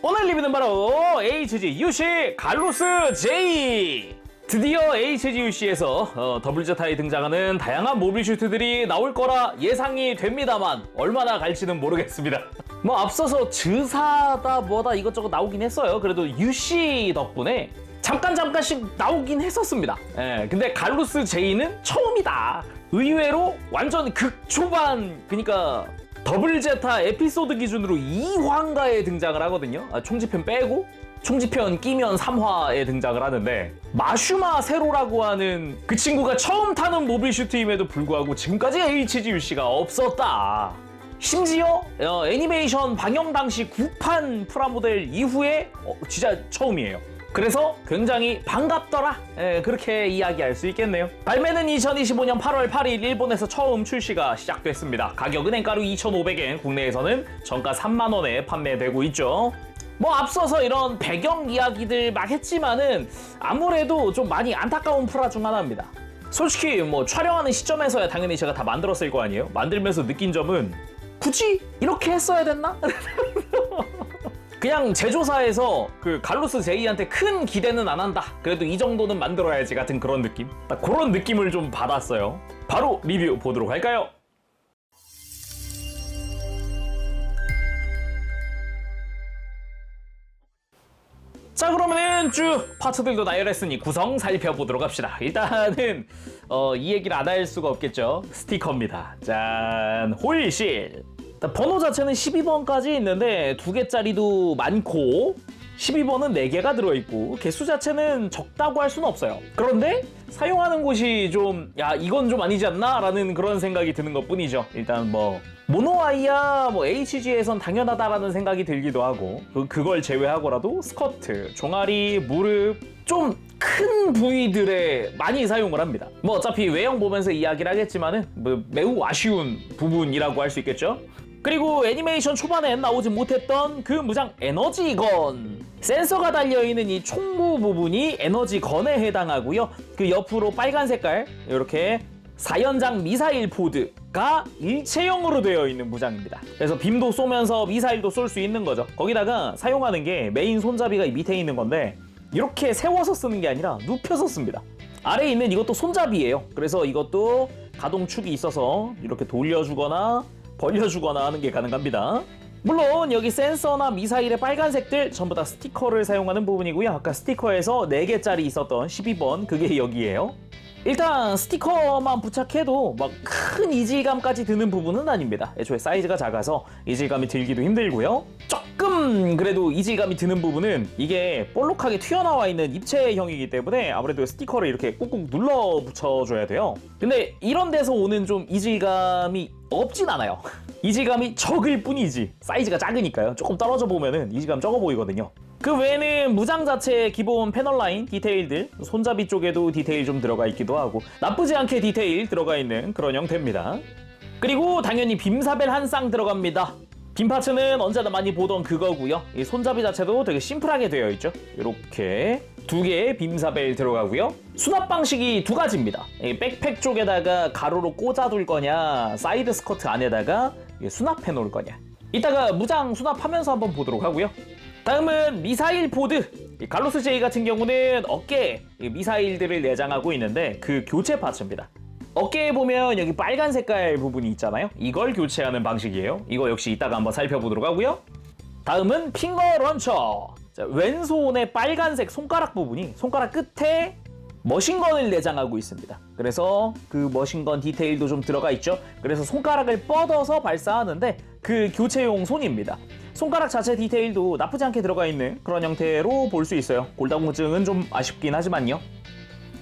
오늘 리뷰는 바로 HGUC 갈로스 J! 드디어 HGUC에서 더블제타에 등장하는 다양한 모빌 슈트들이 나올 거라 예상이 됩니다만 얼마나 갈지는 모르겠습니다. 뭐 앞서서 즈사다 뭐다 이것저것 나오긴 했어요. 그래도 UC 덕분에 잠깐씩 나오긴 했었습니다. 근데 갈로스 J는 처음이다. 의외로 완전 극초반, 그러니까 더블제타 에피소드 기준으로 2화인가에 등장을 하거든요. 총지편 빼고 총지편 끼면 3화에 등장을 하는데, 마슈마 세로라고 하는 그 친구가 처음 타는 모빌 슈트임에도 불구하고 지금까지 HGUC가 없었다. 심지어 애니메이션 방영 당시 구판 프라모델 이후에 진짜 처음이에요. 그래서 굉장히 반갑더라, 그렇게 이야기할 수 있겠네요. 발매는 2025년 8월 8일 일본에서 처음 출시가 시작됐습니다. 가격은 엔가루 2,500엔, 국내에서는 정가 3만원에 판매되고 있죠. 뭐 앞서서 이런 배경 이야기들 막 했지만은 아무래도 좀 많이 안타까운 프라 중 하나입니다. 솔직히 뭐 촬영하는 시점에서야 당연히 제가 다 만들었을 거 아니에요. 만들면서 느낀 점은 굳이 이렇게 했어야 됐나? 그냥 제조사에서 그 갈로스 제이한테 큰 기대는 안 한다, 그래도 이 정도는 만들어야지 같은 그런 느낌? 딱 그런 느낌을 좀 받았어요. 바로 리뷰 보도록 할까요? 자, 그러면은 쭉 파트들도 나열했으니 구성 살펴보도록 합시다. 일단은 이 얘기를 안 할 수가 없겠죠. 스티커입니다. 짠, 홀실. 번호 자체는 12번까지 있는데 2개짜리도 많고 12번은 4개가 들어있고 개수 자체는 적다고 할 수는 없어요. 그런데 사용하는 곳이 좀 이건 좀 아니지 않나? 라는 그런 생각이 드는 것 뿐이죠. 일단 뭐 모노아이야 뭐 HG에선 당연하다라는 생각이 들기도 하고, 그걸 제외하고라도 스커트, 종아리, 무릎 좀 큰 부위들에 많이 사용을 합니다. 뭐 어차피 외형 보면서 이야기를 하겠지만은 뭐 매우 아쉬운 부분이라고 할 수 있겠죠. 그리고 애니메이션 초반엔 나오지 못했던 그 무장 에너지건, 센서가 달려있는 이 총무 부분이 에너지건에 해당하고요. 그 옆으로 빨간 색깔 이렇게 4연장 미사일 포드가 일체형으로 되어 있는 무장입니다. 그래서 빔도 쏘면서 미사일도 쏠 수 있는 거죠. 거기다가 사용하는 게 메인 손잡이가 밑에 있는 건데 이렇게 세워서 쓰는 게 아니라 눕혀서 씁니다. 아래에 있는 이것도 손잡이에요. 그래서 이것도 가동축이 있어서 이렇게 돌려주거나 벌려주거나 하는 게 가능합니다. 물론 여기 센서나 미사일의 빨간색들 전부 다 스티커를 사용하는 부분이고요. 아까 스티커에서 4개짜리 있었던 12번, 그게 여기예요. 일단 스티커만 부착해도 막 큰 이질감까지 드는 부분은 아닙니다. 애초에 사이즈가 작아서 이질감이 들기도 힘들고요. 조금 그래도 이질감이 드는 부분은 이게 볼록하게 튀어나와 있는 입체형이기 때문에 아무래도 스티커를 이렇게 꾹꾹 눌러 붙여줘야 돼요. 근데 이런 데서 오는 좀 이질감이 없진 않아요. 이질감이 적을 뿐이지, 사이즈가 작으니까요. 조금 떨어져 보면은 이질감 적어 보이거든요. 그 외에는 무장 자체의 기본 패널 라인 디테일들, 손잡이 쪽에도 디테일 좀 들어가 있기도 하고 나쁘지 않게 디테일 들어가 있는 그런 형태입니다. 그리고 당연히 빔사벨 한 쌍 들어갑니다. 빔 파츠는 언제나 많이 보던 그거고요. 이 손잡이 자체도 되게 심플하게 되어 있죠. 이렇게 2개의 빔사벨 들어가고요. 수납 방식이 2가지입니다. 백팩 쪽에다가 가로로 꽂아둘 거냐, 사이드 스커트 안에다가 수납해 놓을 거냐. 이따가 무장 수납하면서 한번 보도록 하고요. 다음은 미사일 포드. 갈로스 J 같은 경우는 어깨에 미사일들을 내장하고 있는데 그 교체 파츠입니다. 어깨에 보면 여기 빨간 색깔 부분이 있잖아요. 이걸 교체하는 방식이에요. 이거 역시 이따가 한번 살펴보도록 하고요. 다음은 핑거 런처. 자, 왼손의 빨간색 손가락 부분이 손가락 끝에 머신건을 내장하고 있습니다. 그래서 그 머신건 디테일도 좀 들어가 있죠. 그래서 손가락을 뻗어서 발사하는데 그 교체용 손입니다. 손가락 자체 디테일도 나쁘지 않게 들어가 있는 그런 형태로 볼 수 있어요. 골다공증은 좀 아쉽긴 하지만요.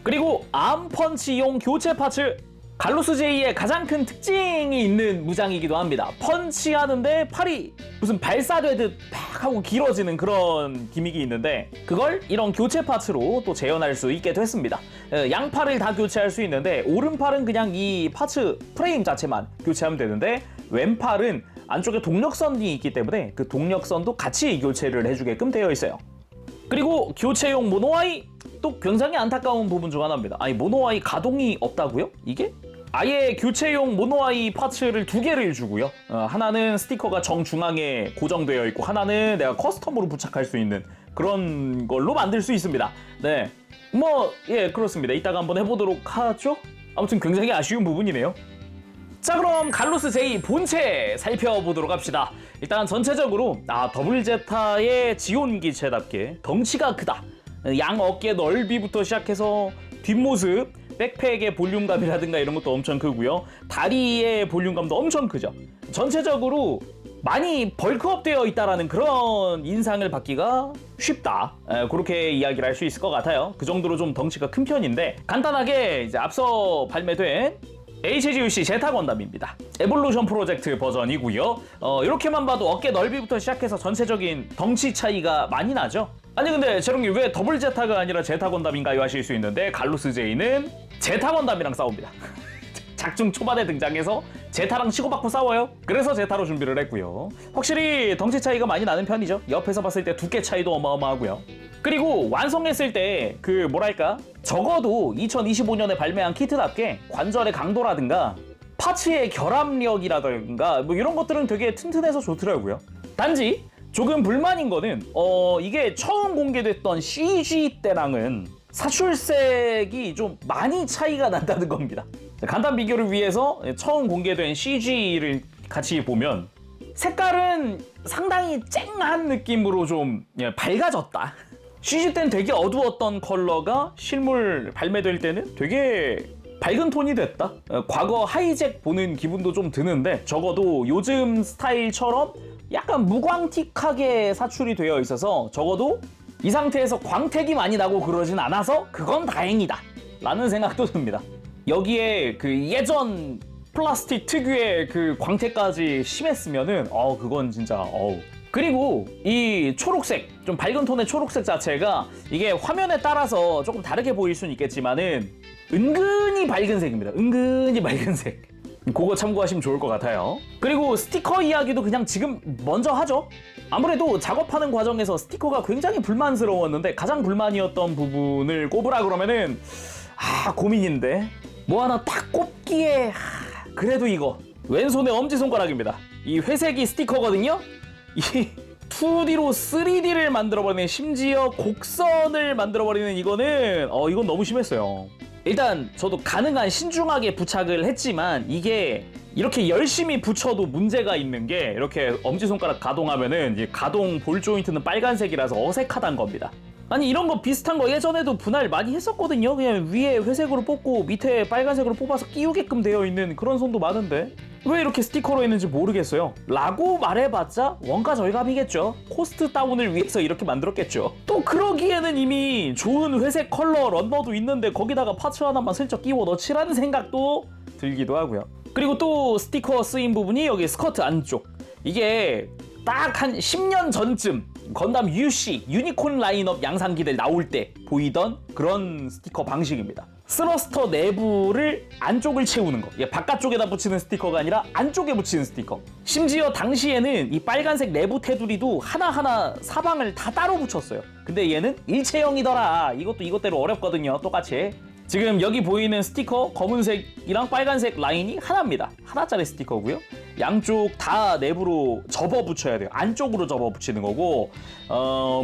그리고 암펀치용 교체 파츠. 갈로스 J의 가장 큰 특징이 있는 무장이기도 합니다. 펀치하는데 팔이 무슨 발사되듯 팍 하고 길어지는 그런 기믹이 있는데 그걸 이런 교체 파츠로 또 재현할 수 있게 됐습니다. 양팔을 다 교체할 수 있는데 오른팔은 그냥 이 파츠 프레임 자체만 교체하면 되는데 왼팔은 안쪽에 동력선이 있기 때문에 그 동력선도 같이 교체를 해주게끔 되어 있어요. 그리고 교체용 모노아이, 또 굉장히 안타까운 부분 중 하나입니다. 아니 모노아이 가동이 없다고요? 이게? 아예 교체용 모노아이 파츠를 2개를 주고요. 하나는 스티커가 정중앙에 고정되어 있고 하나는 내가 커스텀으로 부착할 수 있는 그런 걸로 만들 수 있습니다. 네, 예, 그렇습니다. 이따가 한번 해보도록 하죠. 아무튼 굉장히 아쉬운 부분이네요. 자, 그럼 갈로스 J 본체 살펴보도록 합시다. 일단 전체적으로 더블 제타의 지온기체답게 덩치가 크다. 양 어깨 넓이부터 시작해서 뒷모습, 백팩의 볼륨감이라든가 이런 것도 엄청 크고요. 다리의 볼륨감도 엄청 크죠. 전체적으로 많이 벌크업 되어 있다라는 그런 인상을 받기가 쉽다. 그렇게 이야기를 할 수 있을 것 같아요. 그 정도로 좀 덩치가 큰 편인데, 간단하게 이제 앞서 발매된 HGUC 제타 건담입니다. 에볼루션 프로젝트 버전이고요. 이렇게만 봐도 어깨 넓이부터 시작해서 전체적인 덩치 차이가 많이 나죠. 아니 근데 재롱님 왜 더블 제타가 아니라 제타 건담인가요 하실 수 있는데, 갈로스 J는 제타 건담이랑 싸웁니다. 작중 초반에 등장해서 제타랑 치고받고 싸워요. 그래서 제타로 준비를 했고요. 확실히 덩치 차이가 많이 나는 편이죠. 옆에서 봤을 때 두께 차이도 어마어마하고요. 그리고 완성했을 때 적어도 2025년에 발매한 키트답게 관절의 강도라든가 파츠의 결합력이라든가 이런 것들은 되게 튼튼해서 좋더라고요. 단지 조금 불만인 거는 이게 처음 공개됐던 CG 때랑은 사출색이 좀 많이 차이가 난다는 겁니다. 간단 비교를 위해서 처음 공개된 CG를 같이 보면 색깔은 상당히 쨍한 느낌으로 좀 밝아졌다. CG 때는 되게 어두웠던 컬러가 실물 발매될 때는 되게 밝은 톤이 됐다. 과거 하이잭 보는 기분도 좀 드는데, 적어도 요즘 스타일처럼 약간 무광틱하게 사출이 되어 있어서 적어도 이 상태에서 광택이 많이 나고 그러진 않아서 그건 다행이다 라는 생각도 듭니다. 여기에 그 예전 플라스틱 특유의 그 광택까지 심했으면은 그건 진짜 그리고 이 초록색, 좀 밝은 톤의 초록색 자체가 이게 화면에 따라서 조금 다르게 보일 수는 있겠지만은 은근히 밝은 색입니다. 은근히 밝은 색. 그거 참고하시면 좋을 것 같아요. 그리고 스티커 이야기도 그냥 지금 먼저 하죠. 아무래도 작업하는 과정에서 스티커가 굉장히 불만스러웠는데, 가장 불만이었던 부분을 꼽으라 그러면은 고민인데 뭐 하나 딱 꼽기에 그래도 이거 왼손의 엄지손가락입니다. 이 회색이 스티커거든요. 이 2D로 3D를 만들어버리는, 심지어 곡선을 만들어버리는 이거는 이건 너무 심했어요. 일단 저도 가능한 신중하게 부착을 했지만 이게 이렇게 열심히 붙여도 문제가 있는 게, 이렇게 엄지손가락 가동하면은 이제 가동 볼 조인트는 빨간색이라서 어색하다는 겁니다. 아니 이런 거 비슷한 거 예전에도 분할 많이 했었거든요. 그냥 위에 회색으로 뽑고 밑에 빨간색으로 뽑아서 끼우게끔 되어 있는 그런 손도 많은데 왜 이렇게 스티커로 했는지 모르겠어요. 라고 말해봤자 원가 절감이겠죠. 코스트 다운을 위해서 이렇게 만들었겠죠. 또 그러기에는 이미 좋은 회색 컬러 런너도 있는데 거기다가 파츠 하나만 슬쩍 끼워 넣지라는 생각도 들기도 하고요. 그리고 또 스티커 쓰인 부분이 여기 스커트 안쪽, 이게 딱 한 10년 전쯤 건담 UC 유니콘 라인업 양상기들 나올 때 보이던 그런 스티커 방식입니다. 스러스터 내부를 안쪽을 채우는 거, 바깥쪽에다 붙이는 스티커가 아니라 안쪽에 붙이는 스티커. 심지어 당시에는 이 빨간색 내부 테두리도 하나하나 사방을 다 따로 붙였어요. 근데 얘는 일체형이더라. 이것도 이것대로 어렵거든요. 똑같이 지금 여기 보이는 스티커 검은색이랑 빨간색 라인이 하나입니다. 하나짜리 스티커고요. 양쪽 다 내부로 접어 붙여야 돼요. 안쪽으로 접어 붙이는 거고,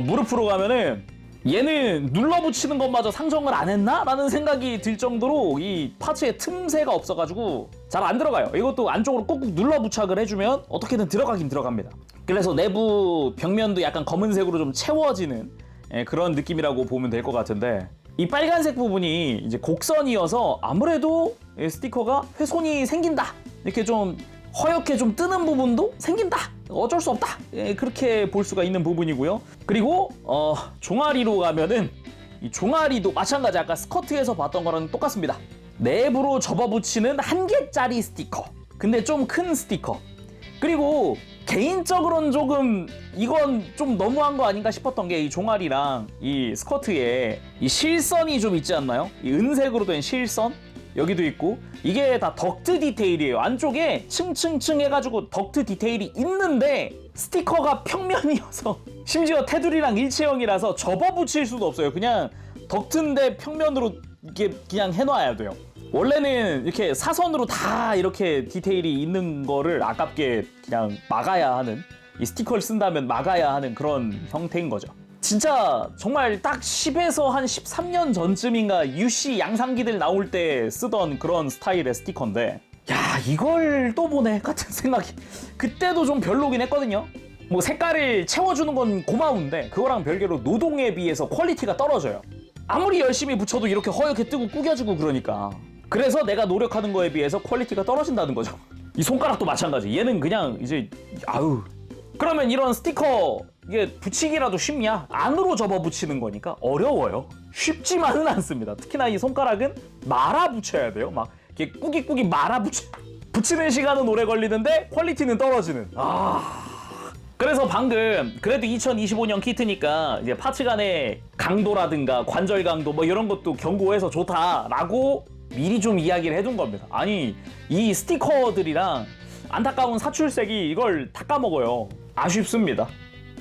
무릎으로 가면은 얘는 눌러 붙이는 것마저 상정을 안 했나? 라는 생각이 들 정도로 이 파츠에 틈새가 없어가지고 잘 안 들어가요. 이것도 안쪽으로 꾹꾹 눌러 부착을 해주면 어떻게든 들어가긴 들어갑니다. 그래서 내부 벽면도 약간 검은색으로 좀 채워지는 그런 느낌이라고 보면 될 것 같은데, 이 빨간색 부분이 이제 곡선이어서 아무래도 스티커가 훼손이 생긴다, 이렇게 좀 허옇게 좀 뜨는 부분도 생긴다, 어쩔 수 없다, 그렇게 볼 수가 있는 부분이고요. 그리고 종아리로 가면은 이 종아리도 마찬가지 아까 스커트에서 봤던 거랑 똑같습니다. 내부로 접어붙이는 1개짜리 스티커, 근데 좀 큰 스티커. 그리고 개인적으로는 조금 이건 좀 너무한 거 아닌가 싶었던 게, 이 종아리랑 이 스커트에 이 실선이 좀 있지 않나요? 이 은색으로 된 실선 여기도 있고, 이게 다 덕트 디테일이에요. 안쪽에 층층층 해가지고 덕트 디테일이 있는데 스티커가 평면이어서 심지어 테두리랑 일체형이라서 접어 붙일 수도 없어요. 그냥 덕트인데 평면으로 이렇게 그냥 해놔야 돼요. 원래는 이렇게 사선으로 다 이렇게 디테일이 있는 거를 아깝게 그냥 막아야 하는, 이 스티커를 쓴다면 막아야 하는 그런 형태인 거죠. 진짜 정말 딱 10에서 한 13년 전쯤인가 UC 양상기들 나올 때 쓰던 그런 스타일의 스티커인데, 야, 이걸 또 보네 같은 생각이. 그때도 좀 별로긴 했거든요. 뭐 색깔을 채워주는 건 고마운데 그거랑 별개로 노동에 비해서 퀄리티가 떨어져요. 아무리 열심히 붙여도 이렇게 허옇게 뜨고 구겨지고 그러니까. 그래서 내가 노력하는 거에 비해서 퀄리티가 떨어진다는 거죠. 이 손가락도 마찬가지. 얘는 그냥 이제 아우. 그러면 이런 스티커 이게 붙이기라도 쉽냐? 안으로 접어 붙이는 거니까 어려워요. 쉽지만은 않습니다. 특히나 이 손가락은 말아 붙여야 돼요. 막 이렇게 꾸깃꾸깃 말아 붙이는 시간은 오래 걸리는데 퀄리티는 떨어지는. 그래서 방금 그래도 2025년 키트니까 이제 파츠 간의 강도라든가 관절 강도 뭐 이런 것도 견고해서 좋다라고 미리 좀 이야기를 해둔 겁니다. 아니, 이 스티커들이랑 안타까운 사출색이 이걸 다 까먹어요. 아쉽습니다.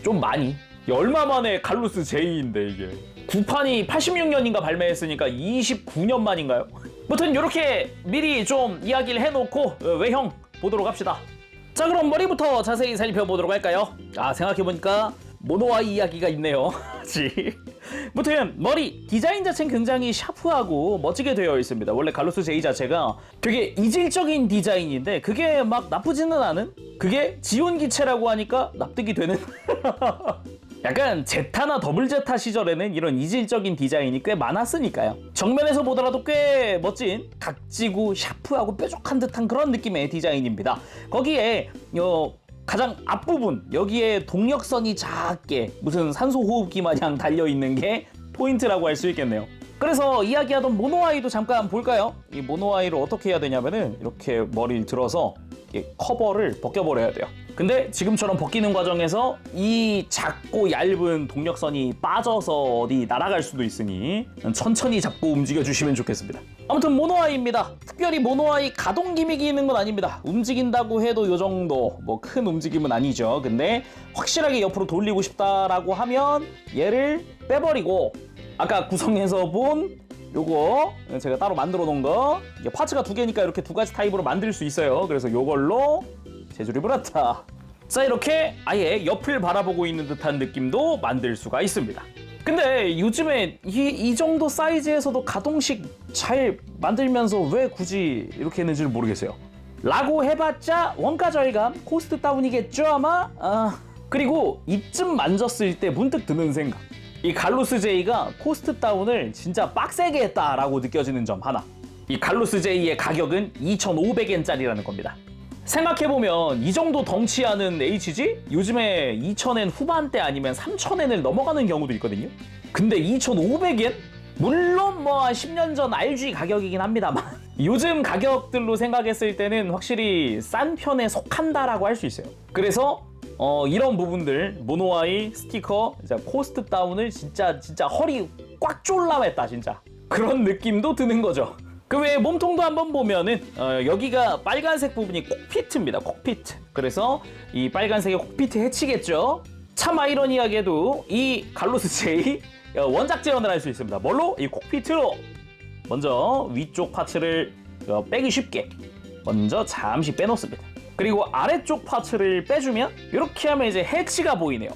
좀 많이. 얼마 만에 갈루스 J인데 이게. 구판이 86년인가 발매했으니까 29년 만인가요? 아무튼 이렇게 미리 좀 이야기를 해놓고 외형 보도록 합시다. 자, 그럼 머리부터 자세히 살펴보도록 할까요? 생각해보니까 모노아이 이야기가 있네요. 아무튼 머리 디자인 자체는 굉장히 샤프하고 멋지게 되어 있습니다. 원래 갈루스 J 자체가 되게 이질적인 디자인인데 그게 막 나쁘지는 않은, 그게 지온기체라고 하니까 납득이 되는. 약간 제타나 더블 제타 시절에는 이런 이질적인 디자인이 꽤 많았으니까요. 정면에서 보더라도 꽤 멋진 각지고 샤프하고 뾰족한 듯한 그런 느낌의 디자인입니다. 거기에 가장 앞부분 여기에 동력선이 작게 무슨 산소 호흡기 마냥 달려있는 게 포인트라고 할 수 있겠네요. 그래서 이야기하던 모노아이도 잠깐 볼까요? 이 모노아이를 어떻게 해야 되냐면은 이렇게 머리를 들어서 커버를 벗겨버려야 돼요. 근데 지금처럼 벗기는 과정에서 이 작고 얇은 동력선이 빠져서 어디 날아갈 수도 있으니 천천히 잡고 움직여주시면 좋겠습니다. 아무튼 모노아이입니다. 특별히 모노아이 가동 기믹이 있는 건 아닙니다. 움직인다고 해도 요 정도, 뭐 큰 움직임은 아니죠. 근데 확실하게 옆으로 돌리고 싶다라고 하면 얘를 빼버리고, 아까 구성해서 본 요거 제가 따로 만들어 놓은 거, 이게 파츠가 두 개니까 이렇게 두 가지 타입으로 만들 수 있어요. 그래서 요걸로 재조립을 했다. 자, 이렇게 아예 옆을 바라보고 있는 듯한 느낌도 만들 수가 있습니다. 근데 요즘에 이 정도 사이즈에서도 가동식 잘 만들면서 왜 굳이 이렇게 했는지를 모르겠어요. 라고 해봤자 원가 절감, 코스트 다운이겠죠 아마? 그리고 이쯤 만졌을 때 문득 드는 생각, 이 갈루스 J가 코스트 다운을 진짜 빡세게 했다라고 느껴지는 점 하나. 이 갈루스 J의 가격은 2,500엔짜리라는 겁니다. 생각해보면 이 정도 덩치하는 HG? 요즘에 2,000엔 후반대 아니면 3,000엔을 넘어가는 경우도 있거든요. 근데 2,500엔? 물론 뭐 10년 전 RG 가격이긴 합니다만 요즘 가격들로 생각했을 때는 확실히 싼 편에 속한다라고 할 수 있어요. 그래서 이런 부분들, 모노아이 스티커 코스트 다운을 진짜 허리 꽉 졸라맸다 진짜. 그런 느낌도 드는 거죠. 그 외에 몸통도 한번 보면은 여기가 빨간색 부분이 콕피트입니다. 콕피트. 그래서 이 빨간색의 콕피트 해치겠죠. 참 아이러니하게도 이 갈루스 J 원작 재현을 할 수 있습니다. 뭘로? 이 콕피트로. 먼저 위쪽 파츠를 빼기 쉽게 먼저 잠시 빼놓습니다. 그리고 아래쪽 파츠를 빼주면 이렇게 하면 이제 해치가 보이네요.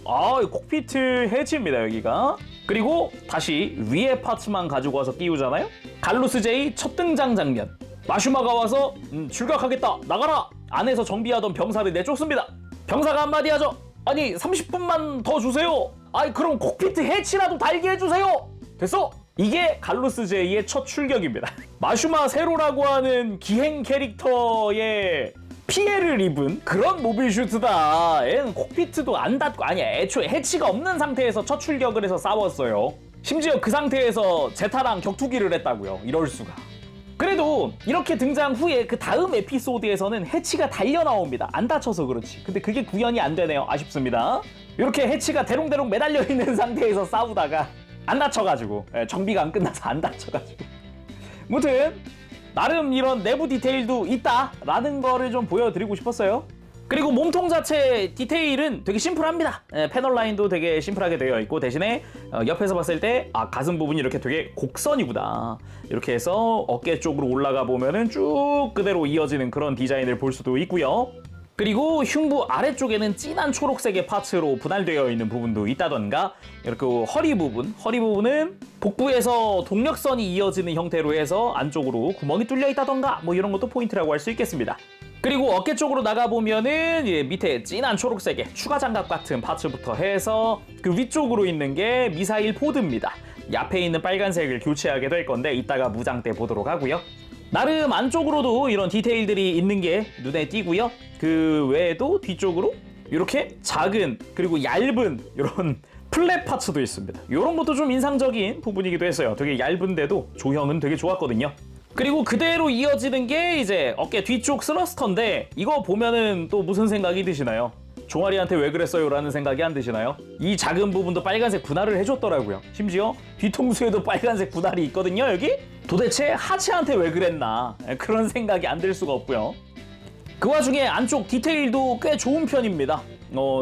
콕피트 해치입니다 여기가. 그리고 다시 위에 파츠만 가지고 와서 끼우잖아요. 갈루스 J 첫 등장 장면. 마슈마가 와서 출격하겠다 나가라. 안에서 정비하던 병사를 내쫓습니다. 병사가 한마디 하죠. 아니 30분만 더 주세요. 그럼 콕피트 해치라도 달게 해주세요. 됐어? 이게 갈루스 J의 첫 출격입니다. 마슈마 세로라고 하는 기행 캐릭터의 피해를 입은 그런 모빌 슈트다. 얘는 콕피트도 안 닫고, 애초에 해치가 없는 상태에서 첫 출격을 해서 싸웠어요. 심지어 그 상태에서 제타랑 격투기를 했다고요. 이럴 수가. 그래도 이렇게 등장 후에 그 다음 에피소드에서는 해치가 달려 나옵니다. 안 다쳐서 그렇지. 근데 그게 구현이 안 되네요. 아쉽습니다. 이렇게 해치가 대롱대롱 매달려 있는 상태에서 싸우다가 안 다쳐가지고, 정비가 안 끝나서 안 다쳐가지고. 무튼 나름 이런 내부 디테일도 있다라는 거를 좀 보여드리고 싶었어요. 그리고 몸통 자체 디테일은 되게 심플합니다. 패널 라인도 되게 심플하게 되어 있고 대신에 옆에서 봤을 때 가슴 부분이 이렇게 되게 곡선이구나. 이렇게 해서 어깨 쪽으로 올라가 보면은 쭉 그대로 이어지는 그런 디자인을 볼 수도 있고요. 그리고 흉부 아래쪽에는 진한 초록색의 파츠로 분할되어 있는 부분도 있다던가 이렇게 허리 부분은 복부에서 동력선이 이어지는 형태로 해서 안쪽으로 구멍이 뚫려 있다던가 뭐 이런 것도 포인트라고 할 수 있겠습니다. 그리고 어깨 쪽으로 나가보면은 밑에 진한 초록색의 추가 장갑 같은 파츠부터 해서 그 위쪽으로 있는 게 미사일 포드입니다. 앞에 있는 빨간색을 교체하게 될 건데 이따가 무장 때 보도록 하고요. 나름 안쪽으로도 이런 디테일들이 있는 게 눈에 띄고요. 그 외에도 뒤쪽으로 이렇게 작은 그리고 얇은 이런 플랫 파츠도 있습니다. 이런 것도 좀 인상적인 부분이기도 했어요. 되게 얇은데도 조형은 되게 좋았거든요. 그리고 그대로 이어지는 게 이제 어깨 뒤쪽 스러스터인데 이거 보면은 또 무슨 생각이 드시나요? 종아리한테 왜 그랬어요? 라는 생각이 안 드시나요? 이 작은 부분도 빨간색 분할을 해줬더라고요. 심지어 뒤통수에도 빨간색 분할이 있거든요, 여기? 도대체 하체한테 왜 그랬나? 그런 생각이 안 들 수가 없고요. 그 와중에 안쪽 디테일도 꽤 좋은 편입니다.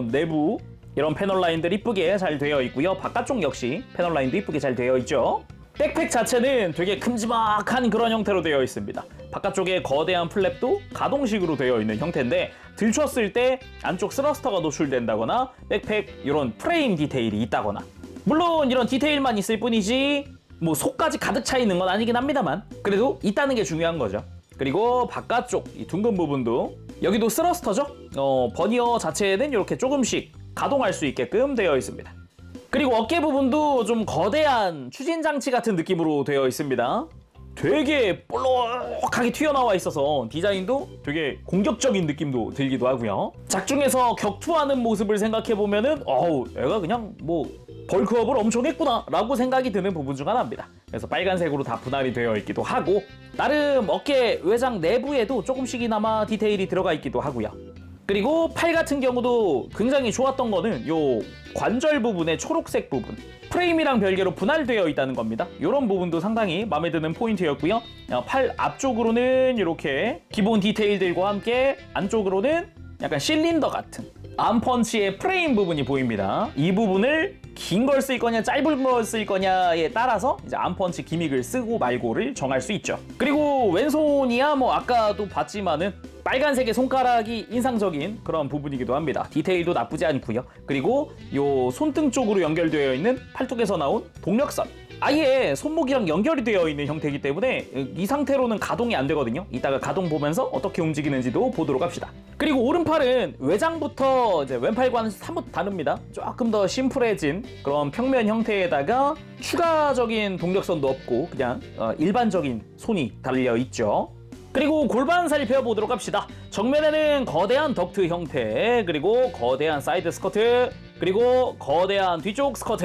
내부 이런 패널 라인들 이쁘게 잘 되어 있고요. 바깥쪽 역시 패널 라인도 이쁘게 잘 되어 있죠. 백팩 자체는 되게 큼지막한 그런 형태로 되어 있습니다. 바깥쪽에 거대한 플랩도 가동식으로 되어 있는 형태인데 들쳤을 때 안쪽 스러스터가 노출된다거나 백팩 이런 프레임 디테일이 있다거나 물론 이런 디테일만 있을 뿐이지 뭐 속까지 가득 차 있는 건 아니긴 합니다만 그래도 있다는 게 중요한 거죠. 그리고 바깥쪽 이 둥근 부분도 여기도 스러스터죠. 버니어 자체에는 이렇게 조금씩 가동할 수 있게끔 되어 있습니다. 그리고 어깨 부분도 좀 거대한 추진 장치 같은 느낌으로 되어 있습니다. 되게 볼록하게 튀어나와 있어서 디자인도 되게 공격적인 느낌도 들기도 하고요. 작중에서 격투하는 모습을 생각해보면은 얘가 그냥 뭐 벌크업을 엄청 했구나 라고 생각이 드는 부분 중 하나입니다. 그래서 빨간색으로 다 분할이 되어 있기도 하고 나름 어깨 외장 내부에도 조금씩이나마 디테일이 들어가 있기도 하고요. 그리고 팔 같은 경우도 굉장히 좋았던 거는 요 관절 부분의 초록색 부분 프레임이랑 별개로 분할되어 있다는 겁니다. 이런 부분도 상당히 마음에 드는 포인트였고요. 팔 앞쪽으로는 이렇게 기본 디테일들과 함께 안쪽으로는 약간 실린더 같은 암펀치의 프레임 부분이 보입니다. 이 부분을 긴 걸 쓸 거냐 짧은 걸 쓸 거냐에 따라서 이제 암펀치 기믹을 쓰고 말고를 정할 수 있죠. 그리고 왼손이야 뭐 아까도 봤지만은 빨간색의 손가락이 인상적인 그런 부분이기도 합니다. 디테일도 나쁘지 않고요. 그리고 요 손등 쪽으로 연결되어 있는 팔뚝에서 나온 동력선 아예 손목이랑 연결이 되어 있는 형태이기 때문에 이 상태로는 가동이 안 되거든요. 이따가 가동 보면서 어떻게 움직이는지도 보도록 합시다. 그리고 오른팔은 외장부터 이제 왼팔과는 사뭇 다릅니다. 조금 더 심플해진 그런 평면 형태에다가 추가적인 동력선도 없고 그냥 일반적인 손이 달려 있죠. 그리고 골반 살펴보도록 합시다. 정면에는 거대한 덕트 형태, 그리고 거대한 사이드 스커트, 그리고 거대한 뒤쪽 스커트.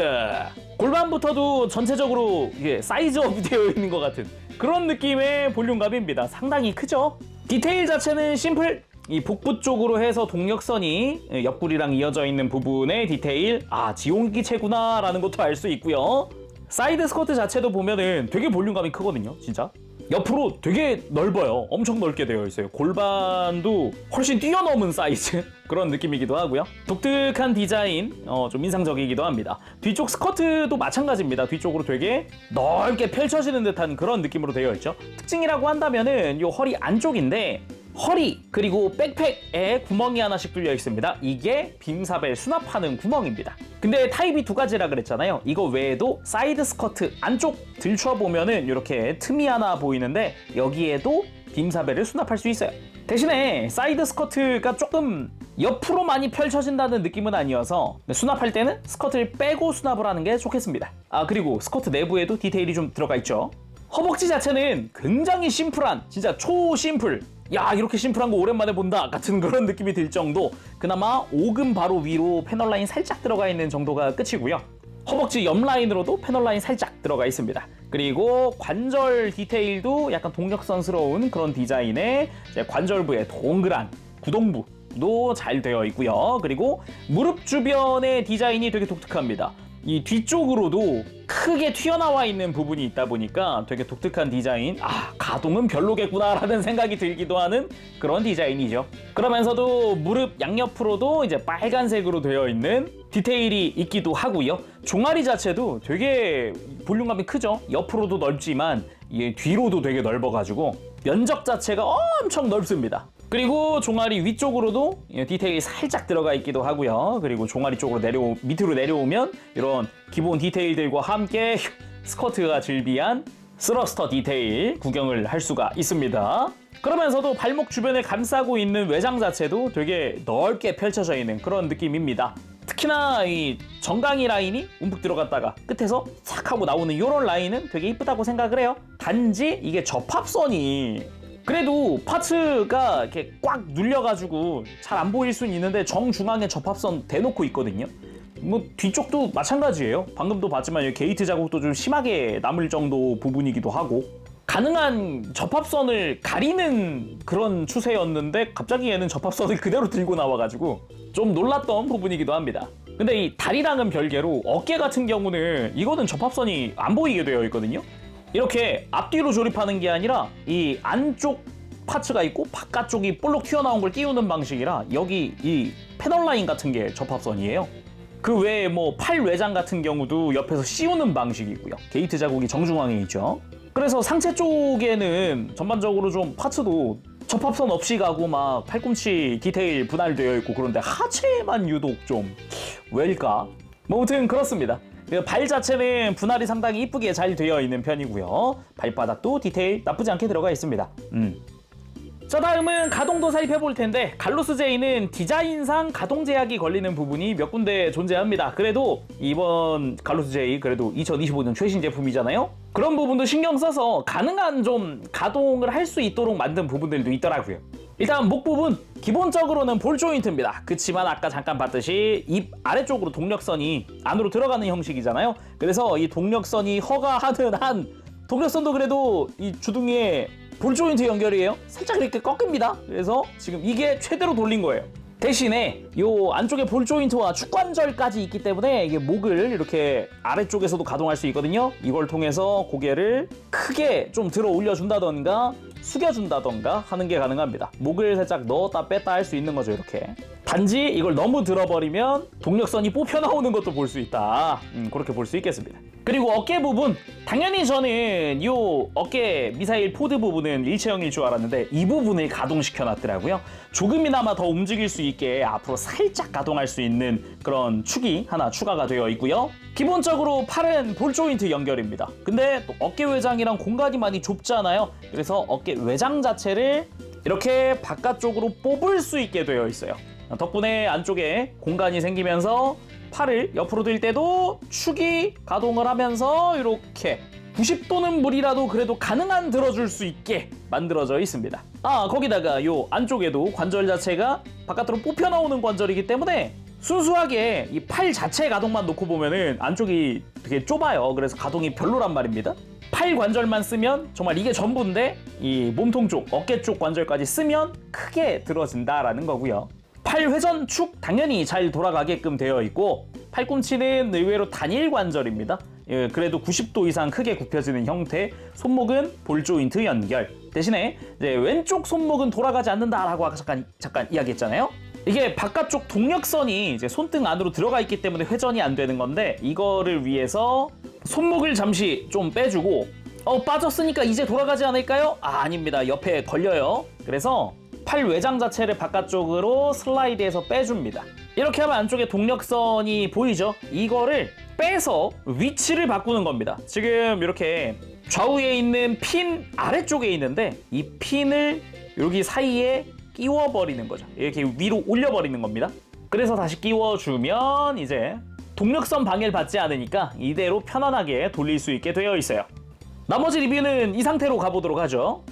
골반부터도 전체적으로 이게 사이즈업이 되어 있는 것 같은 그런 느낌의 볼륨감입니다. 상당히 크죠? 디테일 자체는 심플. 이 복부 쪽으로 해서 동력선이 옆구리랑 이어져 있는 부분의 디테일, 지용기체구나 라는 것도 알 수 있고요. 사이드 스커트 자체도 보면은 되게 볼륨감이 크거든요, 진짜. 옆으로 되게 넓어요. 엄청 넓게 되어 있어요. 골반도 훨씬 뛰어넘은 사이즈 그런 느낌이기도 하고요. 독특한 디자인 좀 인상적이기도 합니다. 뒤쪽 스커트도 마찬가지입니다. 뒤쪽으로 되게 넓게 펼쳐지는 듯한 그런 느낌으로 되어 있죠. 특징이라고 한다면은 요 허리 안쪽인데 허리 그리고 백팩에 구멍이 하나씩 뚫려 있습니다. 이게 빔사벨 수납하는 구멍입니다. 근데 타입이 두 가지라 그랬잖아요. 이거 외에도 사이드 스커트 안쪽 들춰보면은 이렇게 틈이 하나 보이는데 여기에도 빔사벨을 수납할 수 있어요. 대신에 사이드 스커트가 조금 옆으로 많이 펼쳐진다는 느낌은 아니어서 수납할 때는 스커트를 빼고 수납을 하는 게 좋겠습니다. 그리고 스커트 내부에도 디테일이 좀 들어가 있죠. 허벅지 자체는 굉장히 심플한 진짜 초심플 이렇게 심플한 거 오랜만에 본다 같은 그런 느낌이 들 정도 그나마 오금 바로 위로 패널 라인 살짝 들어가 있는 정도가 끝이고요. 허벅지 옆 라인으로도 패널 라인 살짝 들어가 있습니다. 그리고 관절 디테일도 약간 동력선스러운 그런 디자인의 관절부의 동그란 구동부도 잘 되어 있고요. 그리고 무릎 주변의 디자인이 되게 독특합니다. 이 뒤쪽으로도 크게 튀어나와 있는 부분이 있다 보니까 되게 독특한 디자인, 가동은 별로겠구나라는 생각이 들기도 하는 그런 디자인이죠. 그러면서도 무릎 양옆으로도 이제 빨간색으로 되어 있는 디테일이 있기도 하고요. 종아리 자체도 되게 볼륨감이 크죠. 옆으로도 넓지만 뒤로도 되게 넓어가지고 면적 자체가 엄청 넓습니다. 그리고 종아리 위쪽으로도 디테일이 살짝 들어가 있기도 하고요. 그리고 종아리 쪽으로 밑으로 내려오면 이런 기본 디테일들과 함께 스커트가 즐비한 스러스터 디테일 구경을 할 수가 있습니다. 그러면서도 발목 주변을 감싸고 있는 외장 자체도 되게 넓게 펼쳐져 있는 그런 느낌입니다. 특히나 이 정강이 라인이 움푹 들어갔다가 끝에서 싹 하고 나오는 이런 라인은 되게 이쁘다고 생각을 해요. 단지 이게 접합선이 그래도 파츠가 이렇게 꽉 눌려가지고 잘 안 보일 수는 있는데 정중앙에 접합선 대놓고 있거든요. 뭐 뒤쪽도 마찬가지예요. 방금도 봤지만 게이트 자국도 좀 심하게 남을 정도 부분이기도 하고 가능한 접합선을 가리는 그런 추세였는데 갑자기 얘는 접합선을 그대로 들고 나와가지고 좀 놀랐던 부분이기도 합니다. 근데 이 다리랑은 별개로 어깨 같은 경우는 이거는 접합선이 안 보이게 되어 있거든요. 이렇게 앞뒤로 조립하는 게 아니라 이 안쪽 파츠가 있고 바깥쪽이 볼록 튀어나온 걸 끼우는 방식이라 여기 이 패널 라인 같은 게 접합선이에요. 그 외에 뭐 팔 외장 같은 경우도 옆에서 씌우는 방식이고요. 게이트 자국이 정중앙에 있죠. 그래서 상체 쪽에는 전반적으로 좀 파츠도 접합선 없이 가고 막 팔꿈치 디테일 분할되어 있고 그런데 하체만 유독 좀 왜일까? 뭐 아무튼 그렇습니다. 발 자체는 분할이 상당히 이쁘게 잘 되어 있는 편이고요. 발바닥도 디테일 나쁘지 않게 들어가 있습니다. 자, 다음은 가동도 살펴볼 텐데 갈로스 제이는 디자인상 가동 제약이 걸리는 부분이 몇 군데 존재합니다. 그래도 이번 갈로스 제이 그래도 2025년 최신 제품이잖아요. 그런 부분도 신경 써서 가능한 좀 가동을 할 수 있도록 만든 부분들도 있더라고요. 일단 목 부분 기본적으로는 볼 조인트입니다. 그치만 아까 잠깐 봤듯이 입 아래쪽으로 동력선이 안으로 들어가는 형식이잖아요. 그래서 이 동력선이 허가하는 한 동력선도 그래도 이 주둥이에 볼 조인트 연결이에요. 살짝 이렇게 꺾입니다. 그래서 지금 이게 최대로 돌린 거예요. 대신에 요 안쪽에 볼 조인트와 축관절까지 있기 때문에 이게 목을 이렇게 아래쪽에서도 가동할 수 있거든요. 이걸 통해서 고개를 크게 좀 들어 올려준다던가 숙여준다던가 하는 게 가능합니다. 목을 살짝 넣었다 뺐다 할 수 있는 거죠, 이렇게. 단지 이걸 너무 들어버리면 동력선이 뽑혀 나오는 것도 볼 수 있다. 그렇게 볼 수 있겠습니다. 그리고 어깨 부분, 당연히 저는 이 어깨 미사일 포드 부분은 일체형일 줄 알았는데 이 부분을 가동시켜 놨더라고요. 조금이나마 더 움직일 수 있게 앞으로 살짝 가동할 수 있는 그런 축이 하나 추가가 되어 있고요. 기본적으로 팔은 볼 조인트 연결입니다. 근데 또 어깨 외장이랑 공간이 많이 좁잖아요. 그래서 어깨 외장 자체를 이렇게 바깥쪽으로 뽑을 수 있게 되어 있어요. 덕분에 안쪽에 공간이 생기면서 팔을 옆으로 들 때도 축이 가동을 하면서 이렇게 90도는 무리라도 그래도 가능한 들어줄 수 있게 만들어져 있습니다. 거기다가 요 안쪽에도 관절 자체가 바깥으로 뽑혀 나오는 관절이기 때문에 순수하게 이 팔 자체 가동만 놓고 보면은 안쪽이 되게 좁아요. 그래서 가동이 별로란 말입니다. 팔 관절만 쓰면 정말 이게 전부인데 이 몸통 쪽, 어깨 쪽 관절까지 쓰면 크게 들어진다라는 거고요. 팔 회전 축 당연히 잘 돌아가게끔 되어 있고 팔꿈치는 의외로 단일 관절입니다. 그래도 90도 이상 크게 굽혀지는 형태, 손목은 볼 조인트 연결. 대신에 이제 왼쪽 손목은 돌아가지 않는다라고 아까 잠깐 이야기했잖아요. 이게 바깥쪽 동력선이 이제 손등 안으로 들어가 있기 때문에 회전이 안 되는 건데 이거를 위해서 손목을 잠시 좀 빼주고 빠졌으니까 이제 돌아가지 않을까요? 아닙니다. 옆에 걸려요. 그래서 팔 외장 자체를 바깥쪽으로 슬라이드해서 빼줍니다. 이렇게 하면 안쪽에 동력선이 보이죠? 이거를 빼서 위치를 바꾸는 겁니다. 지금 이렇게 좌우에 있는 핀 아래쪽에 있는데 이 핀을 여기 사이에 끼워버리는 거죠. 이렇게 위로 올려버리는 겁니다. 그래서 다시 끼워주면 이제 동력선 방해를 받지 않으니까 이대로 편안하게 돌릴 수 있게 되어 있어요. 나머지 리뷰는 이 상태로 가보도록 하죠.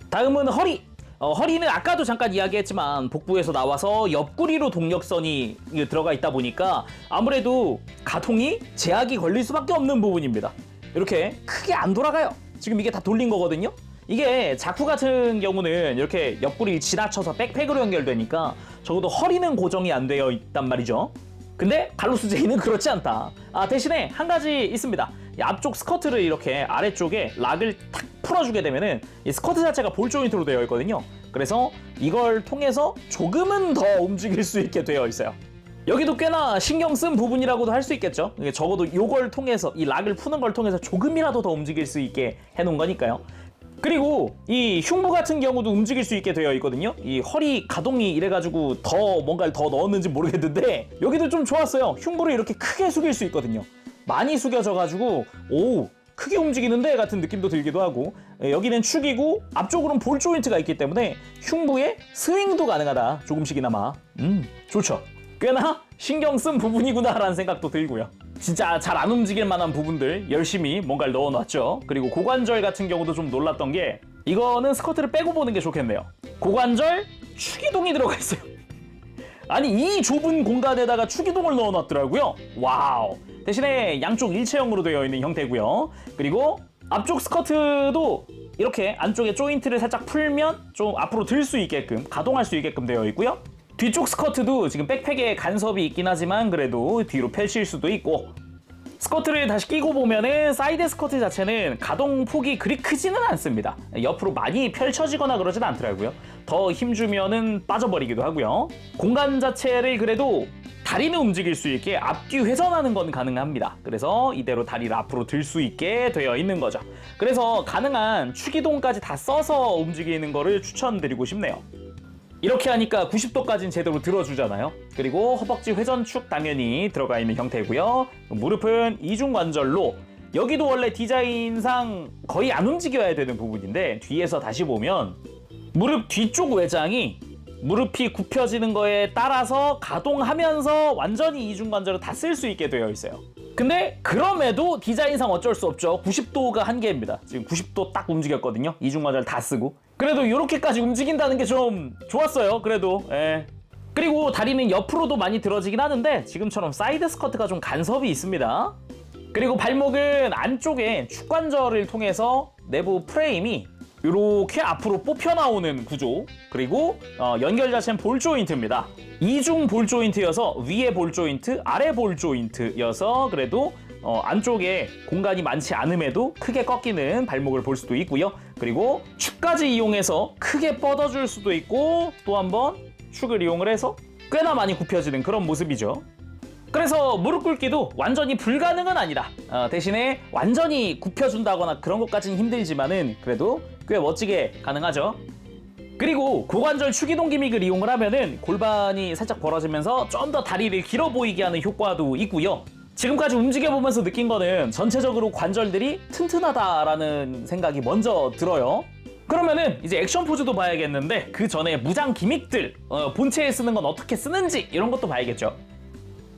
다음은 허리. 허리는 아까도 잠깐 이야기했지만 복부에서 나와서 옆구리로 동력선이 들어가 있다 보니까 아무래도 가동이 제약이 걸릴 수밖에 없는 부분입니다. 이렇게 크게 안 돌아가요. 지금 이게 다 돌린 거거든요. 이게 자쿠 같은 경우는 이렇게 옆구리를 지나쳐서 백팩으로 연결되니까 적어도 허리는 고정이 안 되어 있단 말이죠. 근데 갈로스 제이는 그렇지 않다. 대신에 한 가지 있습니다. 이 앞쪽 스커트를 이렇게 아래쪽에 락을 탁 풀어주게 되면은 이 스커트 자체가 볼 조인트로 되어 있거든요. 그래서 이걸 통해서 조금은 더 움직일 수 있게 되어 있어요. 여기도 꽤나 신경 쓴 부분이라고도 할 수 있겠죠. 적어도 이걸 통해서, 이 락을 푸는 걸 통해서 조금이라도 더 움직일 수 있게 해놓은 거니까요. 그리고 이 흉부 같은 경우도 움직일 수 있게 되어 있거든요. 이 허리 가동이 이래가지고 더 뭔가를 더 넣었는지 모르겠는데 여기도 좀 좋았어요. 흉부를 이렇게 크게 숙일 수 있거든요. 많이 숙여져가지고 오, 크게 움직이는데 같은 느낌도 들기도 하고, 여기는 축이고 앞쪽으로는 볼 조인트가 있기 때문에 흉부에 스윙도 가능하다. 조금씩이나마. 좋죠. 꽤나 신경 쓴 부분이구나라는 생각도 들고요. 진짜 잘 안 움직일 만한 부분들 열심히 뭔가를 넣어놨죠. 그리고 고관절 같은 경우도 좀 놀랐던 게, 이거는 스커트를 빼고 보는 게 좋겠네요. 고관절 축이동이 들어가 있어요. 아니, 이 좁은 공간에다가 축이동을 넣어놨더라고요. 와우. 대신에 양쪽 일체형으로 되어 있는 형태고요. 그리고 앞쪽 스커트도 이렇게 안쪽에 조인트를 살짝 풀면 좀 앞으로 들 수 있게끔, 가동할 수 있게끔 되어 있고요. 뒤쪽 스커트도 지금 백팩에 간섭이 있긴 하지만 그래도 뒤로 펼칠 수도 있고, 스커트를 다시 끼고 보면은 사이드 스커트 자체는 가동 폭이 그리 크지는 않습니다. 옆으로 많이 펼쳐지거나 그러진 않더라고요. 더 힘주면은 빠져버리기도 하고요. 공간 자체를 그래도 다리는 움직일 수 있게 앞뒤 회전하는 건 가능합니다. 그래서 이대로 다리를 앞으로 들 수 있게 되어 있는 거죠. 그래서 가능한 축이동까지 다 써서 움직이는 거를 추천드리고 싶네요. 이렇게 하니까 90도까지는 제대로 들어주잖아요. 그리고 허벅지 회전축 당연히 들어가 있는 형태고요. 무릎은 이중관절로, 여기도 원래 디자인상 거의 안 움직여야 되는 부분인데 뒤에서 다시 보면 무릎 뒤쪽 외장이 무릎이 굽혀지는 거에 따라서 가동하면서 완전히 이중관절을 다 쓸 수 있게 되어 있어요. 근데 그럼에도 디자인상 어쩔 수 없죠. 90도가 한계입니다. 지금 90도 딱 움직였거든요. 이중관절 다 쓰고. 그래도 이렇게까지 움직인다는 게 좀 좋았어요. 그래도. 예. 그리고 다리는 옆으로도 많이 들어지긴 하는데 지금처럼 사이드 스커트가 좀 간섭이 있습니다. 그리고 발목은 안쪽에 축관절을 통해서 내부 프레임이 이렇게 앞으로 뽑혀 나오는 구조. 그리고 연결 자체는 볼 조인트입니다. 이중 볼 조인트여서 위에 볼 조인트, 아래 볼 조인트여서 그래도 안쪽에 공간이 많지 않음에도 크게 꺾이는 발목을 볼 수도 있고요. 그리고 축까지 이용해서 크게 뻗어줄 수도 있고, 또 한번 축을 이용을 해서 꽤나 많이 굽혀지는 그런 모습이죠. 그래서 무릎 꿇기도 완전히 불가능은 아니다. 대신에 완전히 굽혀준다거나 그런 것까지는 힘들지만은 그래도 꽤 멋지게 가능하죠. 그리고 고관절 축이동 기믹을 이용을 하면은 골반이 살짝 벌어지면서 좀 더 다리를 길어 보이게 하는 효과도 있고요. 지금까지 움직여보면서 느낀 거는 전체적으로 관절들이 튼튼하다라는 생각이 먼저 들어요. 그러면은 이제 액션 포즈도 봐야겠는데 그 전에 무장 기믹들, 본체에 쓰는 건 어떻게 쓰는지 이런 것도 봐야겠죠.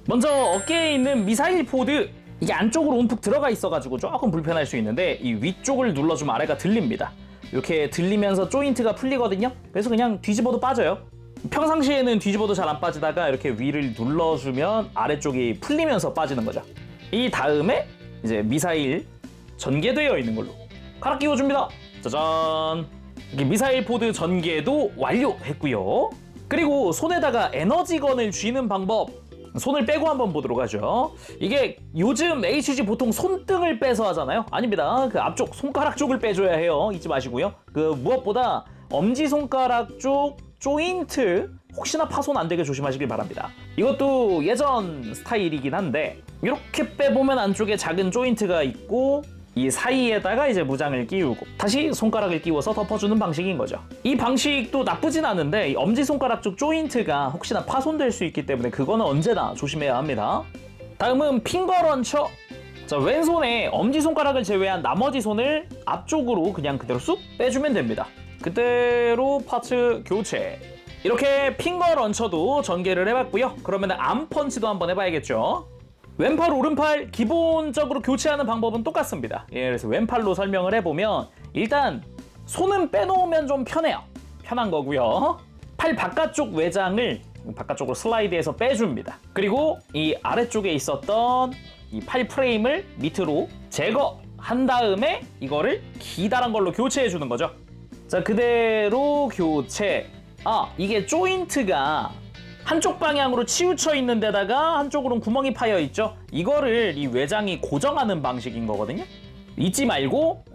먼저 어깨에 있는 미사일 포드, 이게 안쪽으로 움푹 들어가 있어가지고 조금 불편할 수 있는데 이 위쪽을 눌러주면 아래가 들립니다. 이렇게 들리면서 조인트가 풀리거든요. 그래서 그냥 뒤집어도 빠져요. 평상시에는 뒤집어도 잘 안 빠지다가 이렇게 위를 눌러주면 아래쪽이 풀리면서 빠지는 거죠. 이 다음에 이제 미사일 전개되어 있는 걸로 갈아 끼워줍니다. 짜잔! 이렇게 미사일 포드 전개도 완료했고요. 그리고 손에다가 에너지건을 쥐는 방법, 손을 빼고 한번 보도록 하죠. 이게 요즘 HG 보통 손등을 빼서 하잖아요. 아닙니다. 그 앞쪽 손가락 쪽을 빼줘야 해요. 잊지 마시고요. 그 무엇보다 엄지손가락 쪽 조인트 혹시나 파손 안 되게 조심하시길 바랍니다. 이것도 예전 스타일이긴 한데 이렇게 빼보면 안쪽에 작은 조인트가 있고 이 사이에다가 이제 무장을 끼우고 다시 손가락을 끼워서 덮어주는 방식인 거죠. 이 방식도 나쁘진 않은데 이 엄지손가락 쪽 조인트가 혹시나 파손될 수 있기 때문에 그거는 언제나 조심해야 합니다. 다음은 핑거 런처. 자, 왼손에 엄지손가락을 제외한 나머지 손을 앞쪽으로 그냥 그대로 쑥 빼주면 됩니다. 그대로 파츠 교체. 이렇게 핑거 런처도 전개를 해봤고요. 그러면 암 펀치도 한번 해봐야겠죠. 왼팔 오른팔 기본적으로 교체하는 방법은 똑같습니다. 예, 그래서 왼팔로 설명을 해보면 일단 손은 빼놓으면 좀 편해요. 편한 거고요. 팔 바깥쪽 외장을 바깥쪽으로 슬라이드해서 빼줍니다. 그리고 이 아래쪽에 있었던 이 팔 프레임을 밑으로 제거한 다음에 이거를 기다란 걸로 교체해 주는 거죠. 자, 그대로 교체. 이게 조인트가 한쪽 방향으로 치우쳐 있는 데다가 한쪽으로는 구멍이 파여 있죠. 이거를 이 외장이 고정하는 방식인 거거든요. 잊지 말고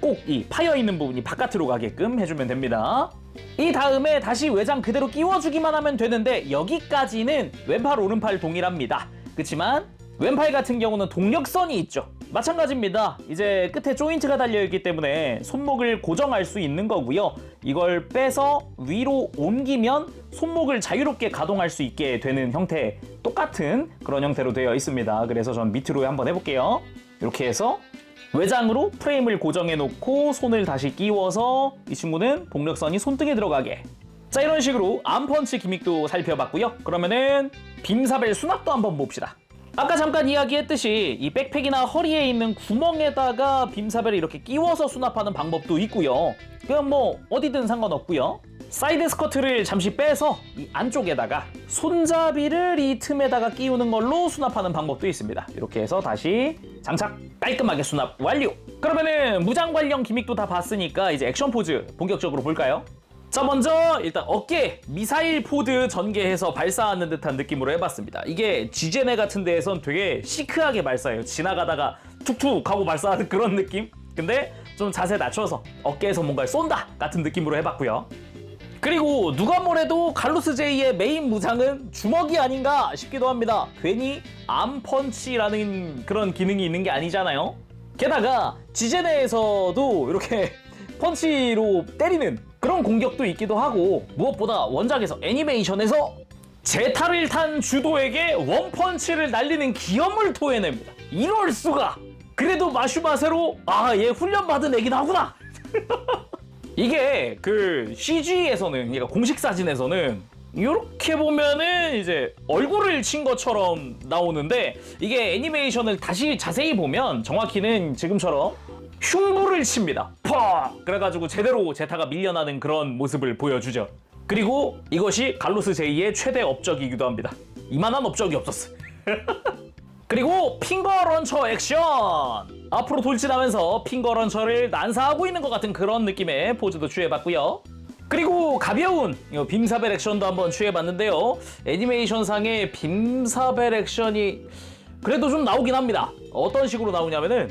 꼭 이 파여 있는 부분이 바깥으로 가게끔 해주면 됩니다. 이 다음에 다시 외장 그대로 끼워주기만 하면 되는데 여기까지는 왼팔 오른팔 동일합니다. 그렇지만 왼팔 같은 경우는 동력선이 있죠. 마찬가지입니다. 이제 끝에 조인트가 달려있기 때문에 손목을 고정할 수 있는 거고요. 이걸 빼서 위로 옮기면 손목을 자유롭게 가동할 수 있게 되는 형태, 똑같은 그런 형태로 되어 있습니다. 그래서 전 밑으로 한번 해볼게요. 이렇게 해서 외장으로 프레임을 고정해 놓고 손을 다시 끼워서 이 친구는 동력선이 손등에 들어가게. 자, 이런 식으로 암펀치 기믹도 살펴봤고요. 그러면은 빔사벨 수납도 한번 봅시다. 아까 잠깐 이야기했듯이 이 백팩이나 허리에 있는 구멍에다가 빔사벨을 이렇게 끼워서 수납하는 방법도 있고요. 그냥 뭐 어디든 상관없고요. 사이드 스커트를 잠시 빼서 이 안쪽에다가 손잡이를 이 틈에다가 끼우는 걸로 수납하는 방법도 있습니다. 이렇게 해서 다시 장착 깔끔하게 수납 완료. 그러면은 무장 관련 기믹도 다 봤으니까 이제 액션 포즈 본격적으로 볼까요? 자, 먼저 일단 어깨 미사일 포드 전개해서 발사하는 듯한 느낌으로 해봤습니다. 이게 지제네 같은 데에선 되게 시크하게 발사해요. 지나가다가 툭툭 하고 발사하는 그런 느낌? 근데 좀 자세 낮춰서 어깨에서 뭔가를 쏜다 같은 느낌으로 해봤고요. 그리고 누가 뭐래도 갈로스 제이의 메인 무장은 주먹이 아닌가 싶기도 합니다. 괜히 암펀치라는 그런 기능이 있는 게 아니잖아요. 게다가 지제네에서도 이렇게 펀치로 때리는 그런 공격도 있기도 하고, 무엇보다 원작에서 애니메이션에서 제타를 탄 주도에게 원펀치를 날리는 기염을 토해냅니다. 이럴 수가! 그래도 마슈마세로 얘 훈련받은 애긴 하구나! 이게 그 CG에서는, 그러니까 공식 사진에서는 이렇게 보면은 이제 얼굴을 친 것처럼 나오는데, 이게 애니메이션을 다시 자세히 보면 정확히는 지금처럼 흉부를 칩니다. 팍! 그래가지고 제대로 제타가 밀려나는 그런 모습을 보여주죠. 그리고 이것이 갈로스 제이의 최대 업적이기도 합니다. 이만한 업적이 없었어. 그리고 핑거 런처 액션! 앞으로 돌진하면서 핑거 런처를 난사하고 있는 것 같은 그런 느낌의 포즈도 취해봤고요. 그리고 가벼운 빔사벨 액션도 한번 취해봤는데요. 애니메이션상의 빔사벨 액션이 그래도 좀 나오긴 합니다. 어떤 식으로 나오냐면은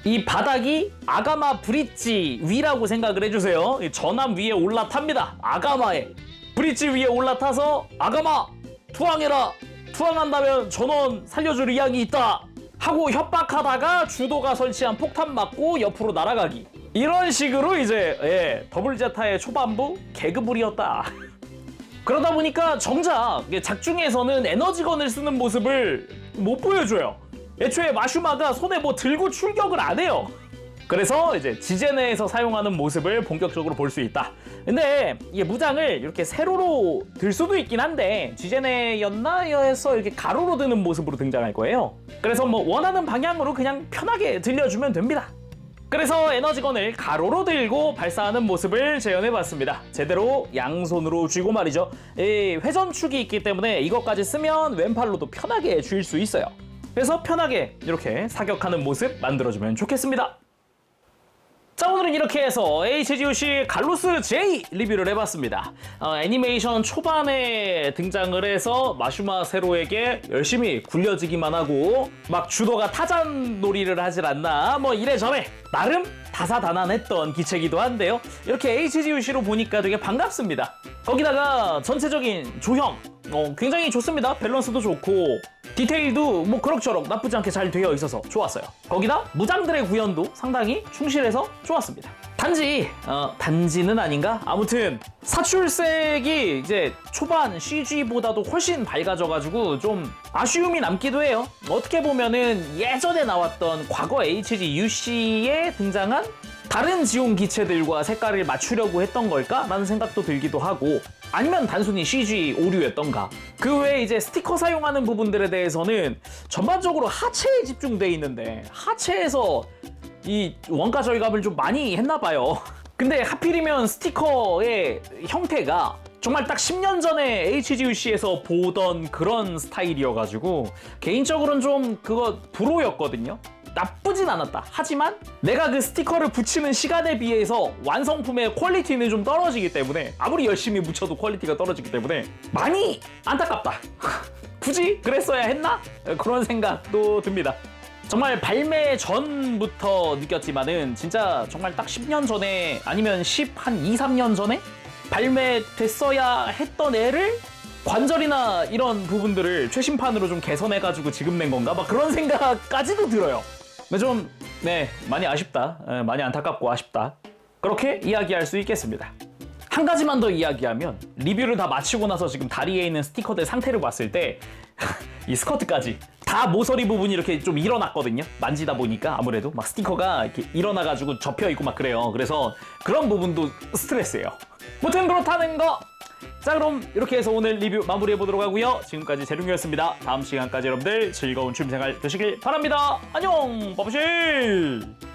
이 바닥이 아가마 브릿지 위라고 생각을 해주세요. 전함 위에 올라탑니다. 아가마에 브릿지 위에 올라타서 아가마 투항해라. 투항한다면 전원 살려줄 의향이 있다 하고 협박하다가 주도가 설치한 폭탄 맞고 옆으로 날아가기. 이런 식으로 이제 더블 제타의 초반부 개그물이었다. 그러다 보니까 정작 작중에서는 에너지건을 쓰는 모습을 못 보여줘요. 애초에 마슈마가 손에 뭐 들고 출격을 안 해요. 그래서 이제 지제네에서 사용하는 모습을 본격적으로 볼 수 있다. 근데 이게 무장을 이렇게 세로로 들 수도 있긴 한데 지제네였나 해서 이렇게 가로로 드는 모습으로 등장할 거예요. 그래서 뭐 원하는 방향으로 그냥 편하게 들려주면 됩니다. 그래서 에너지건을 가로로 들고 발사하는 모습을 재현해봤습니다. 제대로 양손으로 쥐고 말이죠. 이 회전축이 있기 때문에 이것까지 쓰면 왼팔로도 편하게 쥘 수 있어요. 그래서 편하게 이렇게 사격하는 모습 만들어주면 좋겠습니다. 자, 오늘은 이렇게 해서 HGOC 갈로스 제이 리뷰를 해봤습니다. 애니메이션 초반에 등장을 해서 마슈마 세로에게 열심히 굴려지기만 하고 막 주도가 타잔 놀이를 하질 않나 뭐 이래저래 나름 다사다난했던 기체기도 한데요. 이렇게 HGOC로 보니까 되게 반갑습니다. 거기다가 전체적인 조형 굉장히 좋습니다. 밸런스도 좋고 디테일도 뭐 그럭저럭 나쁘지 않게 잘 되어 있어서 좋았어요. 거기다 무장들의 구현도 상당히 충실해서 좋았습니다. 단지는 아닌가? 아무튼 사출색이 이제 초반 CG보다도 훨씬 밝아져가지고 좀 아쉬움이 남기도 해요. 어떻게 보면은 예전에 나왔던 과거 HGUC에 등장한 다른 지온 기체들과 색깔을 맞추려고 했던 걸까? 라는 생각도 들기도 하고, 아니면 단순히 CG 오류였던가. 그 외에 이제 스티커 사용하는 부분들에 대해서는 전반적으로 하체에 집중돼 있는데 하체에서 이 원가 절감을 좀 많이 했나 봐요. 근데 하필이면 스티커의 형태가 정말 딱 10년 전에 HGUC에서 보던 그런 스타일이어가지고 개인적으로는 좀 그거 불호였거든요. 나쁘진 않았다. 하지만 내가 그 스티커를 붙이는 시간에 비해서 완성품의 퀄리티는 좀 떨어지기 때문에, 아무리 열심히 붙여도 퀄리티가 떨어지기 때문에 많이 안타깝다. 굳이 그랬어야 했나? 그런 생각도 듭니다. 정말 발매 전부터 느꼈지만은 진짜 정말 딱 10년 전에 아니면 한 2, 3년 전에 발매됐어야 했던 애를 관절이나 이런 부분들을 최신판으로 좀 개선해가지고 지금 낸 건가? 막 그런 생각까지도 들어요. 근데 좀, 네, 많이 아쉽다. 많이 안타깝고 아쉽다. 그렇게 이야기할 수 있겠습니다. 한 가지만 더 이야기하면, 리뷰를 다 마치고 나서 지금 다리에 있는 스티커들 상태를 봤을 때 이 스커트까지 다 모서리 부분이 이렇게 좀 일어났거든요. 만지다 보니까 아무래도 막 스티커가 이렇게 일어나가지고 접혀있고 막 그래요. 그래서 그런 부분도 스트레스예요. 무튼 그렇다는 거. 자, 그럼 이렇게 해서 오늘 리뷰 마무리해보도록 하고요. 지금까지 재룡이었습니다. 다음 시간까지 여러분들 즐거운 취미생활 되시길 바랍니다. 안녕, 버브실!